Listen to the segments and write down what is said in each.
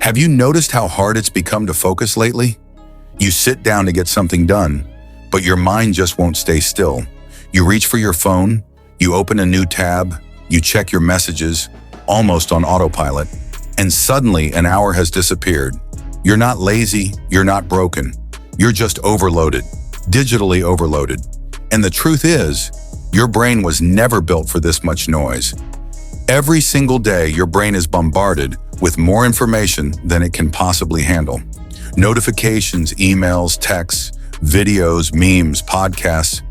Have you noticed how hard it's become to focus lately? You sit down to get something done, but your mind just won't stay still. You reach for your phone, you open a new tab, you check your messages, almost on autopilot, and suddenly an hour has disappeared. You're not lazy, you're not broken. You're just overloaded, digitally overloaded. And the truth is, your brain was never built for this much noise. Every single day, your brain is bombarded with more information than it can possibly handle. Notifications, emails, texts, videos, memes, podcasts,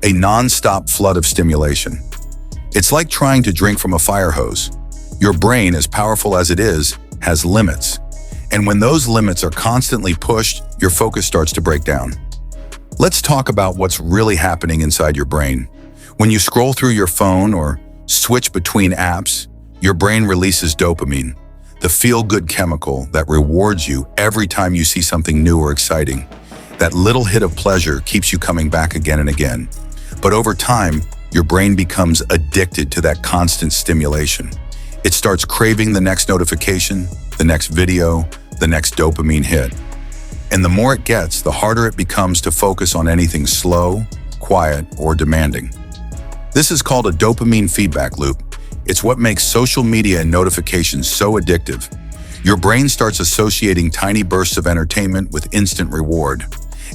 a non-stop flood of stimulation. It's like trying to drink from a fire hose. Your brain, as powerful as it is, has limits. And when those limits are constantly pushed, your focus starts to break down. Let's talk about what's really happening inside your brain. When you scroll through your phone or switch between apps, your brain releases dopamine, the feel-good chemical that rewards you every time you see something new or exciting. That little hit of pleasure keeps you coming back again and again. But over time, your brain becomes addicted to that constant stimulation. It starts craving the next notification, the next video, the next dopamine hit. And the more it gets, the harder it becomes to focus on anything slow, quiet, or demanding. This is called a dopamine feedback loop. It's what makes social media and notifications so addictive. Your brain starts associating tiny bursts of entertainment with instant reward.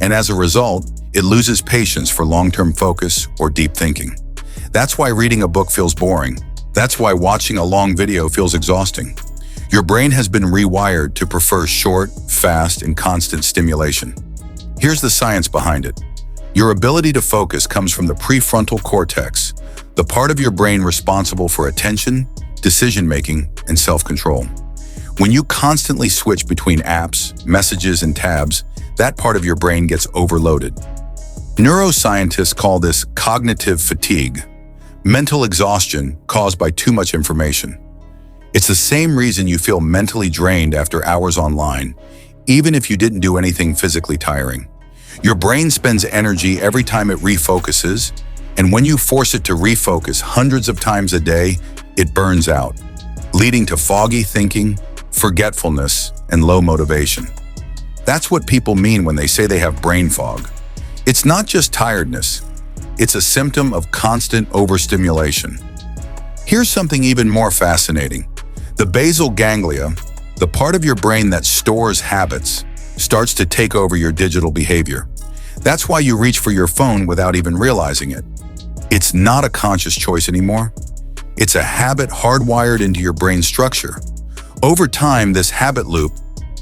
And as a result, it loses patience for long-term focus or deep thinking. That's why reading a book feels boring. That's why watching a long video feels exhausting. Your brain has been rewired to prefer short, fast, and constant stimulation. Here's the science behind it. Your ability to focus comes from the prefrontal cortex, the part of your brain responsible for attention, decision-making, and self-control. When you constantly switch between apps, messages, and tabs, that part of your brain gets overloaded. Neuroscientists call this cognitive fatigue, mental exhaustion caused by too much information. It's the same reason you feel mentally drained after hours online, even if you didn't do anything physically tiring. Your brain spends energy every time it refocuses, and when you force it to refocus hundreds of times a day, it burns out, leading to foggy thinking, forgetfulness, and low motivation. That's what people mean when they say they have brain fog. It's not just tiredness, it's a symptom of constant overstimulation. Here's something even more fascinating. The basal ganglia, the part of your brain that stores habits, starts to take over your digital behavior. That's why you reach for your phone without even realizing it. It's not a conscious choice anymore. It's a habit hardwired into your brain structure. Over time, this habit loop,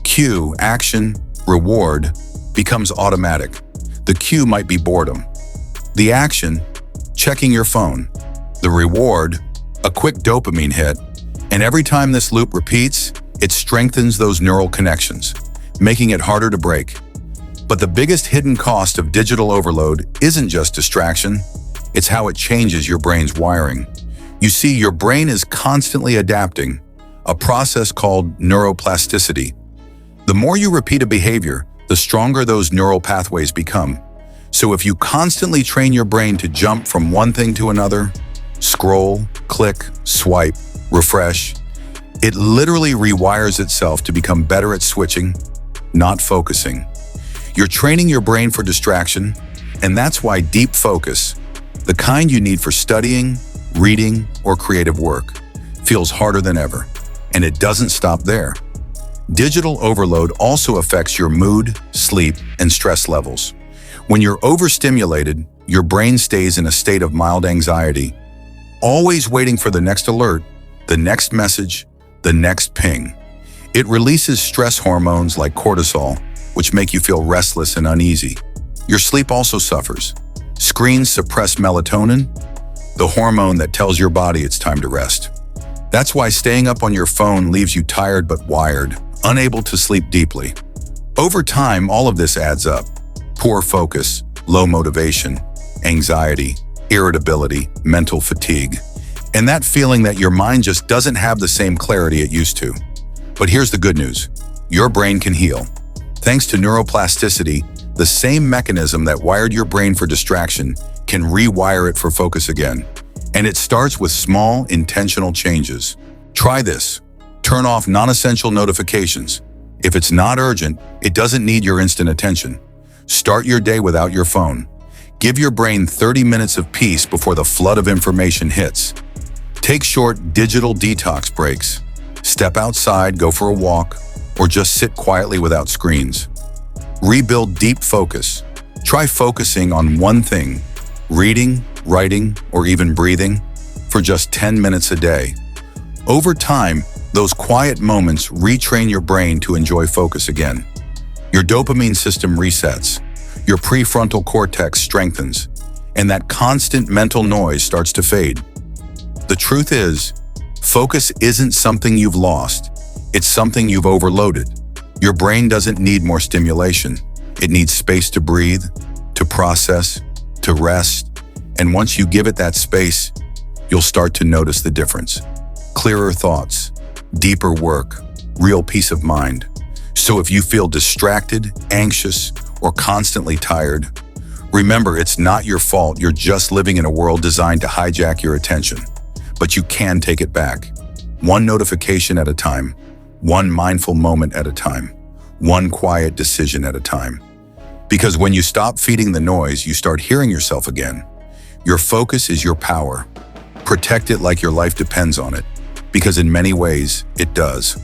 cue, action, reward, becomes automatic. The cue might be boredom. The action, checking your phone. The reward, a quick dopamine hit. And every time this loop repeats, it strengthens those neural connections, making it harder to break. But the biggest hidden cost of digital overload isn't just distraction, it's how it changes your brain's wiring. You see, your brain is constantly adapting, a process called neuroplasticity. The more you repeat a behavior, the stronger those neural pathways become. So if you constantly train your brain to jump from one thing to another, scroll, click, swipe, refresh, it literally rewires itself to become better at switching, not focusing. You're training your brain for distraction, and that's why deep focus, the kind you need for studying, reading, or creative work, feels harder than ever. And it doesn't stop there. Digital overload also affects your mood, sleep, and stress levels. When you're overstimulated, your brain stays in a state of mild anxiety, always waiting for the next alert, the next message, the next ping. It releases stress hormones like cortisol, which make you feel restless and uneasy. Your sleep also suffers. Screens suppress melatonin, the hormone that tells your body it's time to rest. That's why staying up on your phone leaves you tired but wired, unable to sleep deeply. Over time, all of this adds up. Poor focus, low motivation, anxiety, irritability, mental fatigue, and that feeling that your mind just doesn't have the same clarity it used to. But here's the good news. Your brain can heal. Thanks to neuroplasticity, the same mechanism that wired your brain for distraction can rewire it for focus again. And it starts with small, intentional changes. Try this. Turn off non-essential notifications. If it's not urgent, it doesn't need your instant attention. Start your day without your phone. Give your brain 30 minutes of peace before the flood of information hits. Take short digital detox breaks. Step outside, go for a walk, or just sit quietly without screens. Rebuild deep focus. Try focusing on one thing, reading, writing, or even breathing, for just 10 minutes a day. Over time, those quiet moments retrain your brain to enjoy focus again. Your dopamine system resets, your prefrontal cortex strengthens, and that constant mental noise starts to fade. The truth is, focus isn't something you've lost, it's something you've overloaded. Your brain doesn't need more stimulation. It needs space to breathe, to process, to rest, and once you give it that space, you'll start to notice the difference. Clearer thoughts, deeper work, real peace of mind. So if you feel distracted, anxious, or constantly tired, remember it's not your fault. You're just living in a world designed to hijack your attention. But you can take it back. One notification at a time, one mindful moment at a time, one quiet decision at a time. Because when you stop feeding the noise, you start hearing yourself again. Your focus is your power. Protect it like your life depends on it, because in many ways, it does.